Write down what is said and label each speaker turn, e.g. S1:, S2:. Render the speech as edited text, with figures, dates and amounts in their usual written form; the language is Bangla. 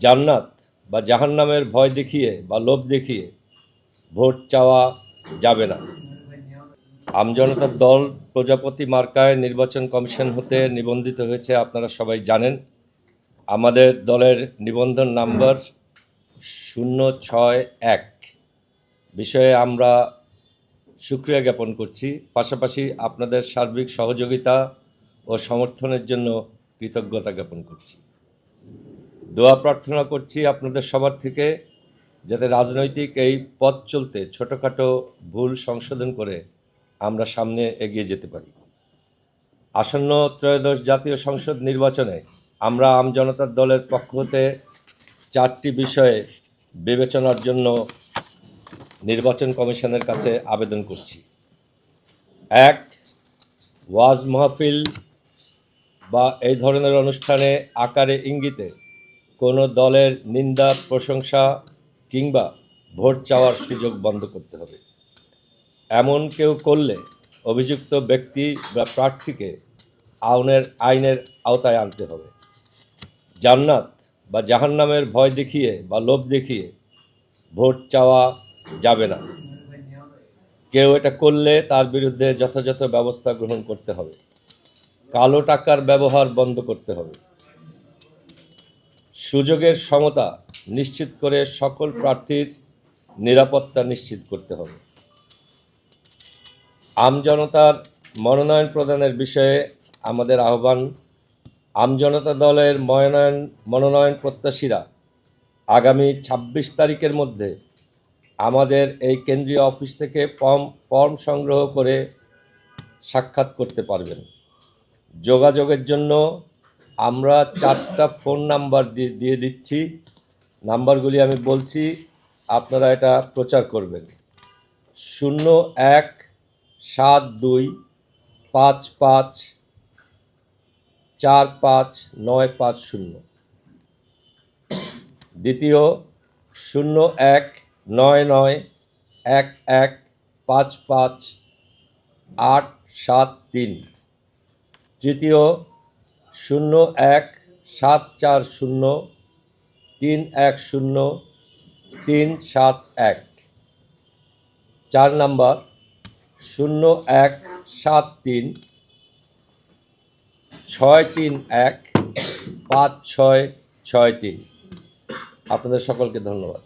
S1: জান্নাত বা জাহান্নামের ভয় দেখিয়ে বা লোভ দেখিয়ে ভোট চাওয়া যাবে না। আমজনতার দল প্রজাপতি মার্কায় নির্বাচন কমিশন হতে নিবন্ধিত হয়েছে, আপনারা সবাই জানেন। আমাদের দলের নিবন্ধন নাম্বার 061 বিষয়ে আমরা শুকরিয়া জ্ঞাপন করছি। পাশাপাশি আপনাদের সার্বিক সহযোগিতা ও সমর্থনের জন্য কৃতজ্ঞতা জ্ঞাপন করছি। দোয়া প্রার্থনা করছি আপনাদের সবার থেকে, যাতে রাজনৈতিক এই পথ চলতে ছোটোখাটো ভুল সংশোধন করে আমরা সামনে এগিয়ে যেতে পারি। আসন্ন ত্রয়োদশ জাতীয় সংসদ নির্বাচনে আমরা আমজনতার দলের পক্ষ হতে 4টি বিষয়ে বিবেচনার জন্য নির্বাচন কমিশনের কাছে আবেদন করছি। 1, ওয়াজ মাহফিল বা এই ধরনের অনুষ্ঠানে আকারে ইঙ্গিতে কোনো দলের নিন্দা, প্রশংসা কিংবা ভোট চাওয়ার সুযোগ বন্ধ করতে হবে। এমন কেউ করলে অভিযুক্ত ব্যক্তি বা প্রার্থীকে আইনের আওতায় আনতে হবে। জান্নাত বা জাহান্নামের ভয় দেখিয়ে বা লোভ দেখিয়ে ভোট চাওয়া যাবে না। কেউ এটা করলে তার বিরুদ্ধে যথাযথ ব্যবস্থা গ্রহণ করতে হবে। কালো টাকার ব্যবহার বন্ধ করতে হবে। সুযোগের সমতা নিশ্চিত করে সকল প্রার্থীর নিরাপত্তা নিশ্চিত করতে হবে। আমজনতার মনোনয়ন প্রদানের বিষয়ে আমাদের আহ্বান, আমজনতা দলের মনোনয়ন প্রত্যাশীরা আগামী 26 তারিখের মধ্যে আমাদের এই কেন্দ্রীয় অফিস থেকে ফর্ম সংগ্রহ করে সাক্ষাৎ করতে পারবেন। যোগাযোগের জন্য আমরা 4টা ফোন নাম্বার দিয়ে দিচ্ছি। নাম্বারগুলি আমি বলছি, আপনারা এটা প্রচার করবেন। 017255454950। দ্বিতীয় 01991155873। তৃতীয় 0174031037 4 নাম্বার 017363156663। আপনাদের সকলকে ধন্যবাদ।